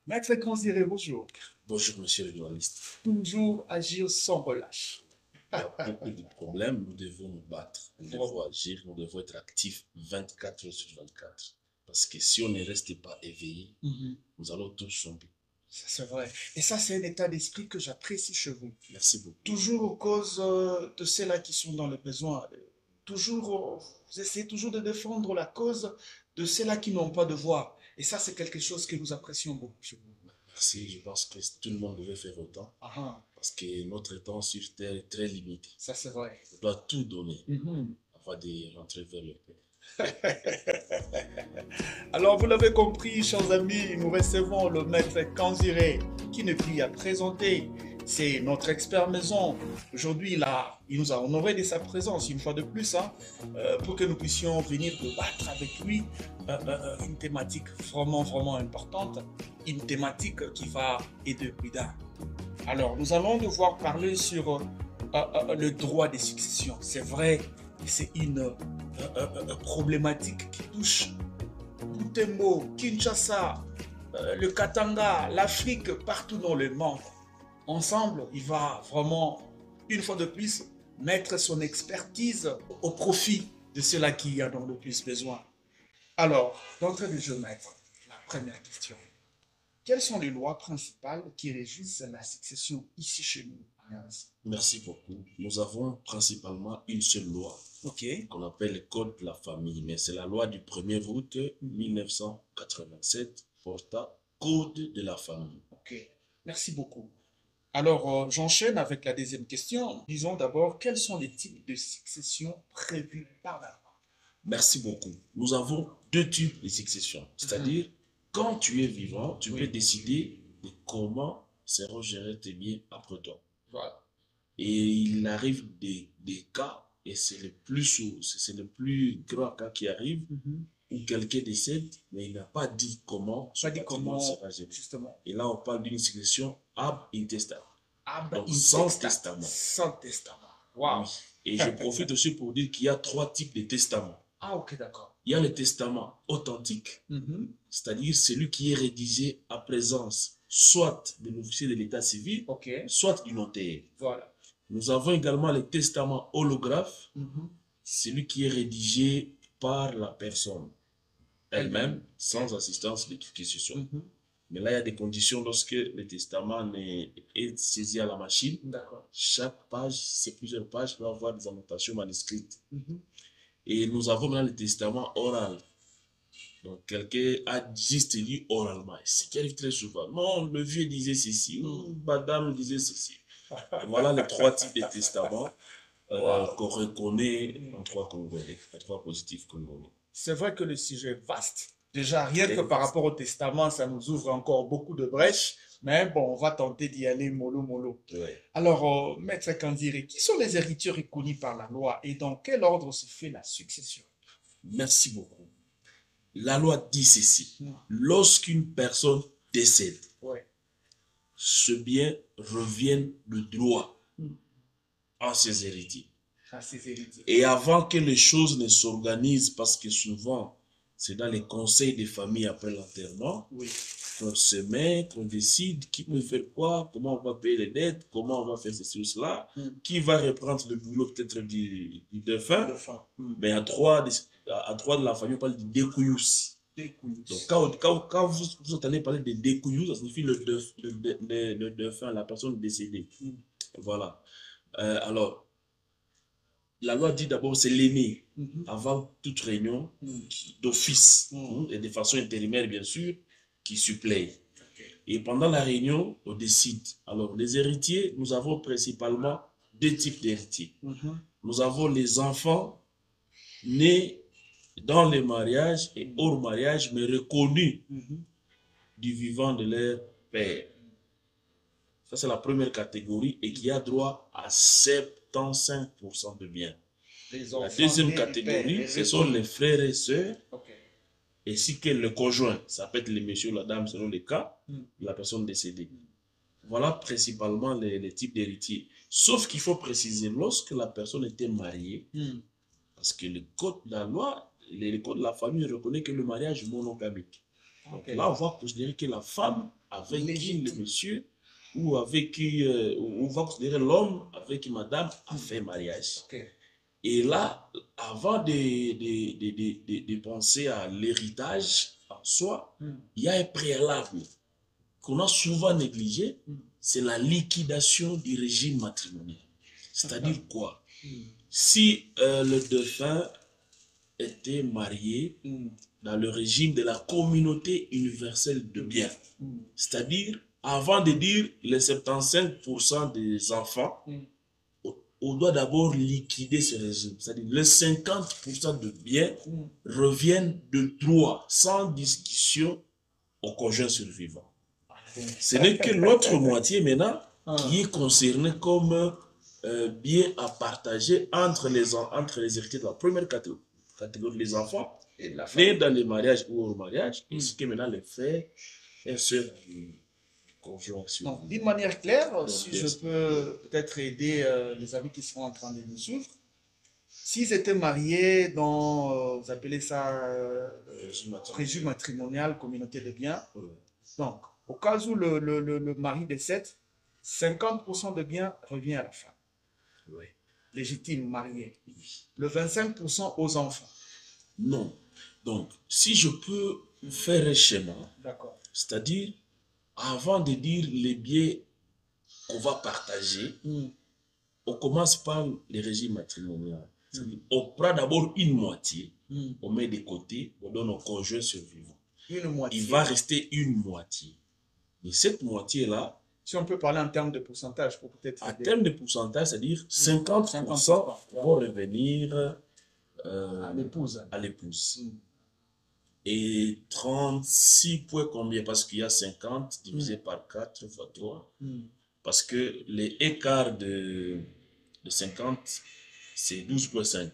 Maître Kanzire, bonjour. Bonjour, monsieur le journaliste. Toujours agir sans relâche. Il y a beaucoup de problèmes, nous devons nous battre, nous devons agir, nous devons être actifs 24 heures sur 24. Parce que si on ne reste pas éveillé, nous allons tous sombrer. Ça, c'est vrai. Et ça, c'est un état d'esprit que j'apprécie chez vous. Merci beaucoup. Toujours aux causes de ceux-là qui sont dans le besoin. Toujours, vous essayez toujours de défendre la cause de ceux-là qui n'ont pas de voix. Et ça, c'est quelque chose que nous apprécions beaucoup chez vous. Merci, je pense que tout le monde devait faire autant. Parce que notre temps sur Terre est très limité. Ça, c'est vrai. On doit tout donner avant de rentrer vers le Père. Alors, vous l'avez compris, chers amis, nous recevons le maître Kanzire, qui n'est plus à présenter. C'est notre expert maison. Aujourd'hui, il nous a honoré de sa présence une fois de plus, pour que nous puissions venir débattre avec lui une thématique vraiment importante, une thématique qui va aider plus d'un. Alors, nous allons devoir parler sur le droit des successions. C'est vrai, c'est une problématique qui touche Butembo, Kinshasa, le Katanga, l'Afrique, partout dans le monde. Ensemble, il va vraiment, une fois de plus, mettre son expertise au profit de ceux-là qui en ont le plus besoin. Alors, d'entrée de jeu, maître, la première question. Quelles sont les lois principales qui régissent la succession ici chez nous? Merci beaucoup. Nous avons principalement une seule loi qu'on appelle le Code de la famille, mais c'est la loi du 1er août 1987 portant Code de la famille. Ok, merci beaucoup. Alors, j'enchaîne avec la deuxième question. Disons d'abord, quels sont les types de succession prévus par la loi? Merci beaucoup. Nous avons deux types de succession, c'est-à-dire quand tu es vivant, tu peux décider de comment seront gérés tes biens après toi. Voilà. Et il arrive des cas, et c'est le plus grand cas qui arrive, où quelqu'un décède, mais il n'a pas dit comment sera géré. Justement. Et là, on parle d'une succession ab intestam. Donc, sans testament. Sans testament. Wow. Oui. Et je profite aussi pour dire qu'il y a trois types de testaments. Ah, ok, d'accord. Il y a le testament authentique, c'est-à-dire celui qui est rédigé à présence soit de l'officier de l'état civil, soit du notaire. Voilà. Nous avons également le testament holographe, celui qui est rédigé par la personne elle-même, sans assistance de qui que ce soit. Mais là, il y a des conditions lorsque le testament est saisi à la machine. Chaque page, c'est plusieurs pages, va avoir des annotations manuscrites. Et nous avons maintenant le testament oral. Donc, quelqu'un a juste lu oralement. Ce qui arrive très souvent. Non, le vieux disait ceci, ou madame disait ceci. Et voilà les trois types de testaments qu'on reconnaît en trois positifs congolais. C'est vrai que le sujet est vaste. Déjà, rien que par rapport au testament, ça nous ouvre encore beaucoup de brèches. Mais bon, on va tenter d'y aller mollo. Alors, maître Kanzire, qui sont les héritiers reconnus par la loi et dans quel ordre se fait la succession? Merci beaucoup. La loi dit ceci. Lorsqu'une personne décède, ce bien revient de droit à ses héritiers. Et avant que les choses ne s'organisent, parce que souvent, c'est dans les conseils des familles après l'enterrement, qu'on se met, qu'on décide qui peut faire quoi, comment on va payer les dettes, comment on va faire ceci ou cela, qui va reprendre le boulot peut-être du défunt. Mais à trois de la famille, on parle de découyous. Donc quand vous entendez parler de découyous, ça signifie le défunt, la personne décédée. Voilà. Alors, la loi dit d'abord c'est l'aîné, avant toute réunion d'office, et de façon intérimaire bien sûr, qui supplée. Et pendant la réunion, on décide. Alors, les héritiers, nous avons principalement deux types d'héritiers. Nous avons les enfants nés dans le mariage et hors mariage, mais reconnus du vivant de leur père. Ça, c'est la première catégorie et qui a droit à 75% de biens. La deuxième catégorie, ce sont les frères et sœurs, ainsi que le conjoint. Ça peut être le monsieur ou la dame selon les cas, la personne décédée. Voilà principalement les types d'héritiers. Sauf qu'il faut préciser, lorsque la personne était mariée, parce que le code de la loi, le code de la famille reconnaît que le mariage monogamique. Donc là, on va considérer que la femme avec qui le monsieur, ou avec qui, on va considérer l'homme avec qui madame a fait mariage. Et là, avant de penser à l'héritage en soi, il y a un préalable qu'on a souvent négligé, c'est la liquidation du régime matrimonial. C'est-à-dire quoi? Si le défunt était marié dans le régime de la communauté universelle de biens, c'est-à-dire, avant de dire les 75% des enfants, on doit d'abord liquider ce régime. C'est-à-dire, les 50% de biens reviennent de droit, sans discussion, au conjoint survivant. Ce n'est que l'autre moitié maintenant qui est concernée comme bien à partager entre les héritiers de la première catégorie, les enfants, nés dans les mariages ou au mariage, et ce que maintenant les frères et sœurs du conjoint survivant. D'une manière claire, donc, si je peux peut-être aider les amis qui sont en train de nous suivre, s'ils étaient mariés dans, vous appelez ça, régime matrimonial, communauté de biens, donc, au cas où le mari décède, 50% de biens revient à la femme. Légitime, mariée. Le 25% aux enfants. Non. Donc, si je peux faire un schéma, c'est-à-dire, avant de dire les biens qu'on va partager, on commence par le régime matrimonial. On prend d'abord une moitié, on met de côté, on donne au conjoint survivant. Une moitié. Il va rester une moitié. Et cette moitié-là, si on peut parler en termes de pourcentage, pour peut-être... En termes de pourcentage, c'est-à-dire 50% vont revenir à l'épouse. Et 36 points combien? Parce qu'il y a 50 divisé par 4 fois 3. Parce que l'écart de 50, c'est 12,5.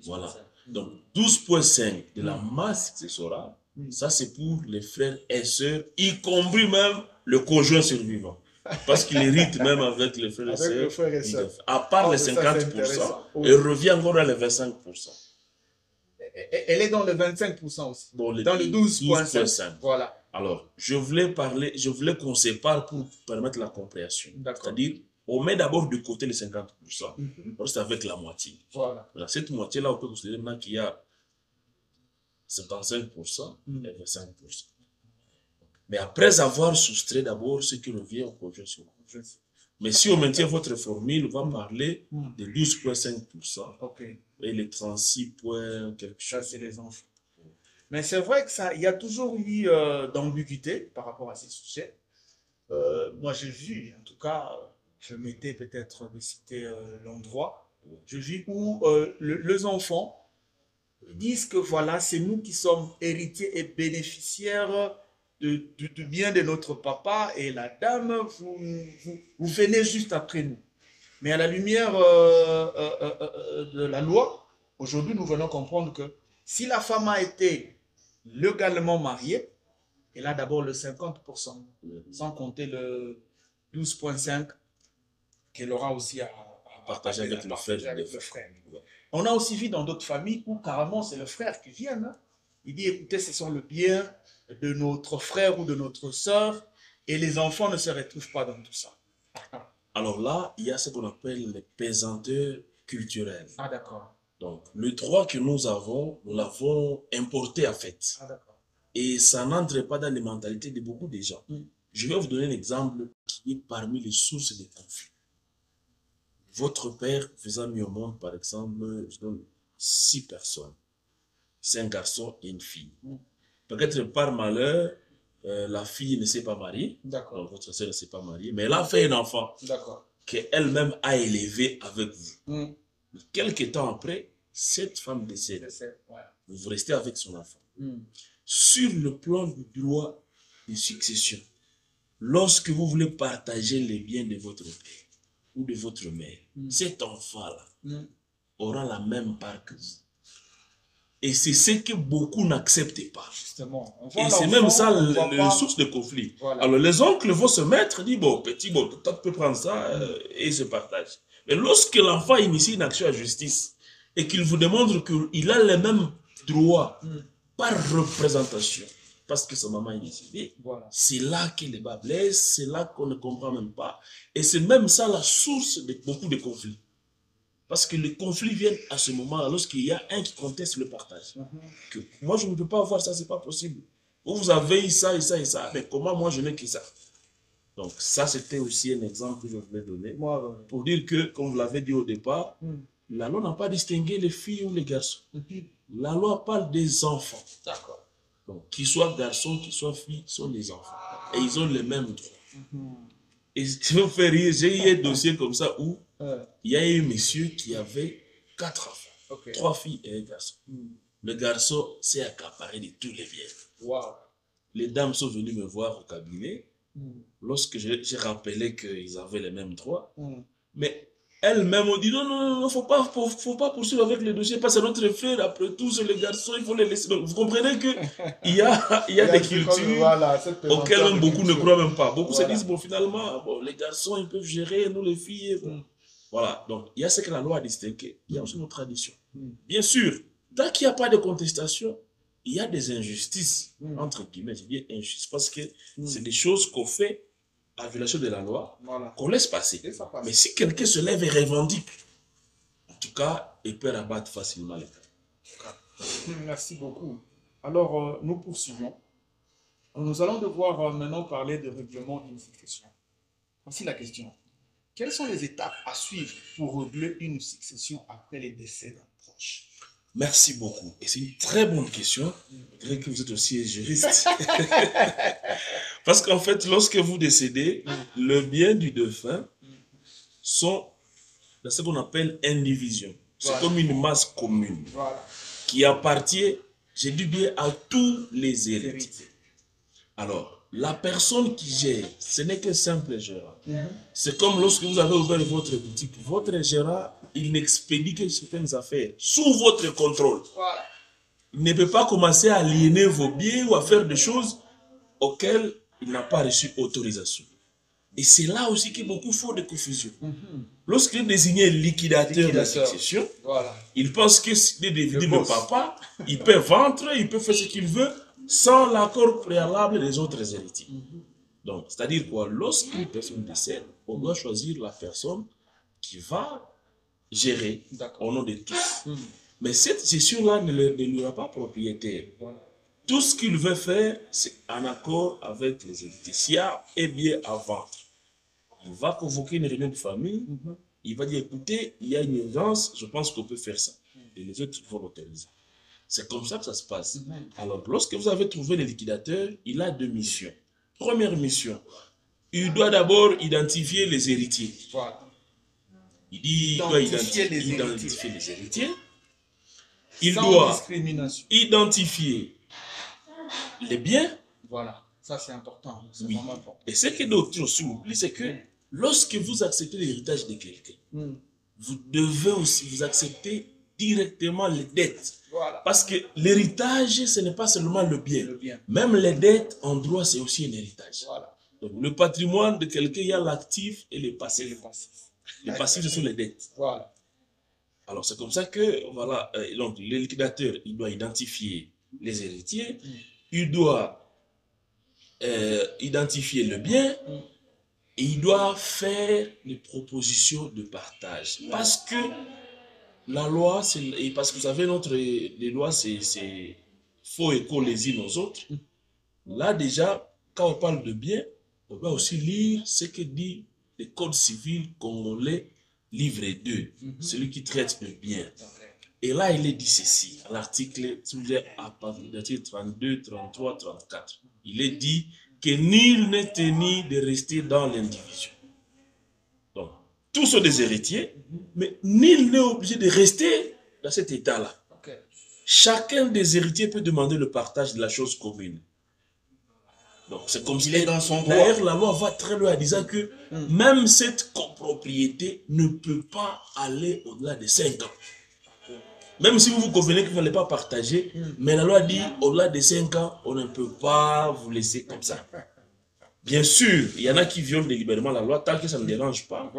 Voilà. Donc 12,5 de la masse successorale, ça c'est pour les frères et sœurs, y compris même le conjoint survivant. Parce qu'il hérite même avec les frères et sœurs. À part les 50%, il revient encore à les 25%. Elle est dans le 25% aussi. Dans le 12,5. Voilà. Alors, je voulais qu'on sépare pour permettre la compréhension. C'est-à-dire, on met d'abord de côté les 50%, on reste avec la moitié. Voilà. Cette moitié-là, on peut considérer maintenant qu'il y a 55% et 25%. Mais après avoir soustrait d'abord ce qui revient au conjoint survivant. Mais si on maintient votre formule, on va parler de 12,5% et les 36 points quelque chose. Ça, c'est les enfants. Mais c'est vrai qu'il y a toujours eu d'ambiguïté par rapport à ces sujets. Moi, j'ai vu, en tout cas, je m'étais peut-être de citer l'endroit, j'ai vu où les enfants disent que voilà, c'est nous qui sommes héritiers et bénéficiaires du bien de notre papa, et la dame, vous venez juste après nous. Mais à la lumière de la loi, aujourd'hui, nous venons comprendre que si la femme a été légalement mariée, elle a d'abord le 50%, sans compter le 12,5% qu'elle aura aussi à partager avec le frère. On a aussi vu dans d'autres familles où carrément c'est le frère qui vient. Il dit, écoutez, ce sont le bien de notre frère ou de notre soeur, et les enfants ne se retrouvent pas dans tout ça. Alors là, il y a ce qu'on appelle les pesanteurs culturelles. Ah d'accord. Donc, le droit que nous l'avons importé en fait. Ah d'accord. Et ça n'entre pas dans les mentalités de beaucoup de gens. Je vais vous donner un exemple qui est parmi les sources des conflits. Votre père faisant mis au monde, par exemple, je donne 6 personnes. 5 garçons et une fille. Peut-être par malheur, la fille ne s'est pas mariée. D'accord. Donc votre soeur ne s'est pas mariée. Mais elle a fait un enfant. D'accord. Qu'elle-même a élevé avec vous. Quelques temps après, cette femme décède. Vous restez avec son enfant. Sur le plan du droit de succession, lorsque vous voulez partager les biens de votre père ou de votre mère, cet enfant-là aura la même part que vous. Et c'est ce que beaucoup n'acceptent pas. Justement. Et c'est même ça la source de conflit. Voilà. Alors les oncles vont se mettre, disent, bon, petit, bon, toi tu peux prendre ça et ils se partagent. Mais lorsque l'enfant initie une action à justice et qu'il vous démontre qu'il a les mêmes droits par représentation, parce que sa maman est décédée. Voilà. C'est là que les bas blessent, c'est là qu'on ne comprend même pas. Et c'est même ça la source de beaucoup de conflits. Parce que les conflits viennent à ce moment-là, lorsqu'il y a un qui conteste le partage. Que moi, je ne peux pas avoir ça, c'est pas possible. Vous avez ça et ça et ça, mais comment moi, je n'ai que ça? Donc ça, c'était aussi un exemple que je voulais donner. Pour dire que, comme vous l'avez dit au départ, la loi n'a pas distingué les filles ou les garçons. La loi parle des enfants. D'accord. Donc, qu'ils soient garçons, qu'ils soient filles, sont des enfants. Et ils ont les mêmes droits. Et je vais vous faire rire, j'ai eu un dossier comme ça où il y a eu un monsieur qui avait 4 enfants. 3 filles et un garçon. Le garçon s'est accaparé de tous les biens. Wow. Les dames sont venues me voir au cabinet lorsque j'ai rappelé qu'ils avaient les mêmes droits. Mais elles-mêmes ont dit non, faut pas poursuivre avec les dossiers parce que c'est notre frère, après tout, c'est les garçons, il faut les laisser. Donc, vous comprenez qu'il y a des cultures auxquelles même beaucoup ne croient même pas. Beaucoup se disent, bon, finalement, bon, les garçons, ils peuvent gérer, nous, les filles. Bon. Voilà, donc il y a ce que la loi a distingué, il y a aussi nos traditions. Bien sûr, tant qu'il n'y a pas de contestation, il y a des injustices, entre guillemets, je dis injustices, parce que c'est des choses qu'on fait à violation de la loi, qu'on laisse passer. Mais si quelqu'un se lève et revendique, en tout cas, il peut rabattre facilement les cas. Merci beaucoup. Alors, nous poursuivons. Nous allons devoir maintenant parler de règlement d'une succession. Voici la question. Quelles sont les étapes à suivre pour régler une succession après les décès d'un proche? Merci beaucoup. Et c'est une très bonne question. Je dirais que vous êtes aussi juriste. Parce qu'en fait, lorsque vous décédez, le bien du défunt sont ce qu'on appelle indivision. C'est comme une masse commune qui appartient, j'ai dit bien, à tous les héritiers. Alors, la personne qui gère, ce n'est qu'un simple gérant. C'est comme lorsque vous avez ouvert votre boutique. Votre gérant, il n'expédie que certaines affaires sous votre contrôle. Il ne peut pas commencer à aliéner vos biens ou à faire des choses auxquelles il n'a pas reçu autorisation. Et c'est là aussi qu'il y a beaucoup de confusion. Lorsqu'il est désigné liquidateur de la succession, il pense que s'il est devenu le papa, il peut vendre, il peut faire ce qu'il veut, sans l'accord préalable des autres héritiers. Donc, c'est-à-dire quoi? Lorsqu'une personne décède, on doit choisir la personne qui va gérer au nom de tous. Mais cette gestion-là ne lui est pas propriétaire. Tout ce qu'il veut faire, c'est en accord avec les héritiers. S'il y a un bien à vendre, il va convoquer une réunion de famille, il va dire, écoutez, il y a une urgence, je pense qu'on peut faire ça. Et les autres vont l'autoriser. C'est comme ça que ça se passe. Alors, lorsque vous avez trouvé le liquidateur, il a 2 missions. Première mission, il doit d'abord identifier les héritiers. Il dit, doit identifier les héritiers. Il doit identifier les biens. Voilà, ça c'est important. Oui. Et ce que d'autres aussi oublient, c'est que lorsque vous acceptez l'héritage de quelqu'un, vous devez aussi vous accepter directement les dettes. Parce que l'héritage, ce n'est pas seulement le bien. Même les dettes en droit, c'est aussi un héritage. Donc, le patrimoine de quelqu'un, il y a l'actif et le passif. Les passifs, ce sont les dettes. Alors, c'est comme ça que, voilà, donc, le liquidateur, il doit identifier les héritiers, il doit identifier le bien, et il doit faire des propositions de partage. Parce que la loi, et parce que vous savez, les lois, c'est faux écho les unes aux autres. Là, déjà, quand on parle de bien, on doit aussi lire ce que dit le Code civil congolais, livre 2, celui qui traite le bien. Et là, il est dit ceci, à l'article 32, 33, 34. Il est dit que nul n'est tenu de rester dans l'indivision. Donc, tous sont des héritiers, mais nul n'est obligé de rester dans cet état-là. Chacun des héritiers peut demander le partage de la chose commune. Donc, c'est comme s'il est dans son droit. D'ailleurs, la loi va très loin en disant que même cette copropriété ne peut pas aller au-delà de 5 ans. Même si vous vous convenez que vous n'allez pas partager, mais la loi dit au-delà de 5 ans, on ne peut pas vous laisser comme ça. Bien sûr, il y en a qui violent délibérément la loi tant que ça ne dérange pas.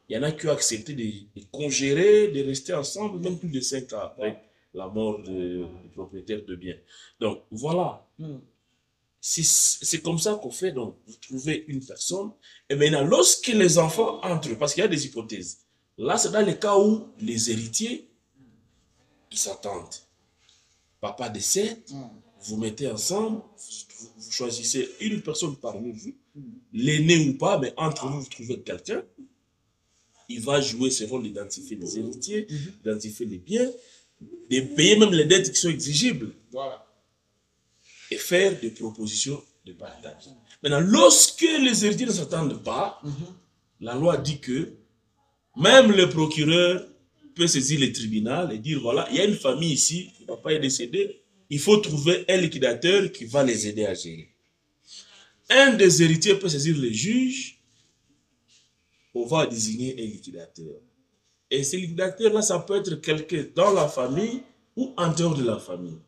Il y en a qui ont accepté de congérer, de rester ensemble, même plus de 5 ans après la mort du propriétaire de biens. Donc, voilà. C'est comme ça qu'on fait. Donc, vous trouvez une personne. Et maintenant, lorsque les enfants entrent, parce qu'il y a des hypothèses, là, c'est dans les cas où les héritiers, ils s'attendent. Papa décède, vous mettez ensemble, vous choisissez une personne parmi vous, l'aîné ou pas, mais entre vous, vous trouvez quelqu'un. Il va jouer ce rôle d'identifier les héritiers, d'identifier les biens, de payer même les dettes qui sont exigibles. Voilà. Et faire des propositions de partage. Maintenant, lorsque les héritiers ne s'attendent pas, la loi dit que même le procureur peut saisir le tribunal et dire, voilà, il y a une famille ici, le papa est décédé, il faut trouver un liquidateur qui va les aider à gérer. Un des héritiers peut saisir le juge, on va désigner un liquidateur. Et ce liquidateur-là, ça peut être quelqu'un dans la famille ou en dehors de la famille.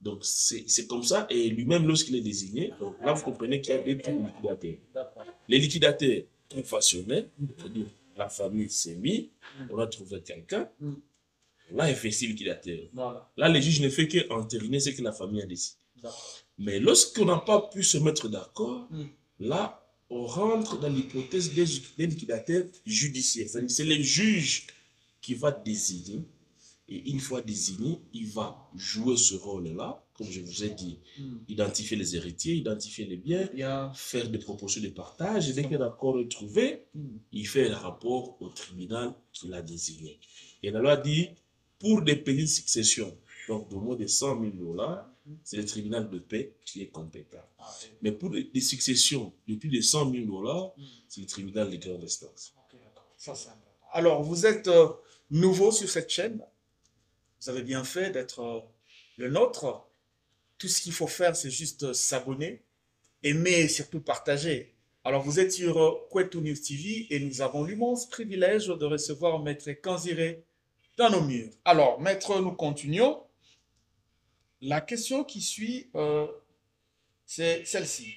Donc, c'est comme ça. Et lui-même, lorsqu'il est désigné, donc là, vous comprenez qu'il y a des types de liquidateurs. Les liquidateurs professionnels, c'est-à-dire la famille s'est mise, on a trouvé quelqu'un, on a investi liquidateur. Voilà. Là, le juge ne fait qu'entériner ce que la famille a décidé. Mais lorsqu'on n'a pas pu se mettre d'accord, là, on rentre dans l'hypothèse des liquidateurs judiciaires. C'est le juge qui va désigner. Et une fois désigné, il va jouer ce rôle-là, comme je vous ai dit, identifier les héritiers, identifier les biens, faire des propositions de partage. Et dès qu'un accord est trouvé, il fait un rapport au tribunal qui l'a désigné. Et la loi dit, pour des petites successions, donc de moins de 100 000 $, c'est le tribunal de paix qui est compétent. Mais pour des successions de plus de 100 000 $, c'est le tribunal de grande instance. Alors, vous êtes nouveau sur cette chaîne. Vous avez bien fait d'être le nôtre. Tout ce qu'il faut faire, c'est juste s'abonner, aimer et surtout partager. Alors, vous êtes sur Kwetu News TV et nous avons l'immense privilège de recevoir Maître Kanzire dans nos murs. Alors, Maître, nous continuons. La question qui suit, c'est celle-ci.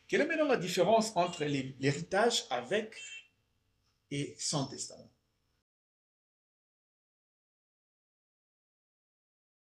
Quelle est maintenant la différence entre l'héritage avec et sans testament?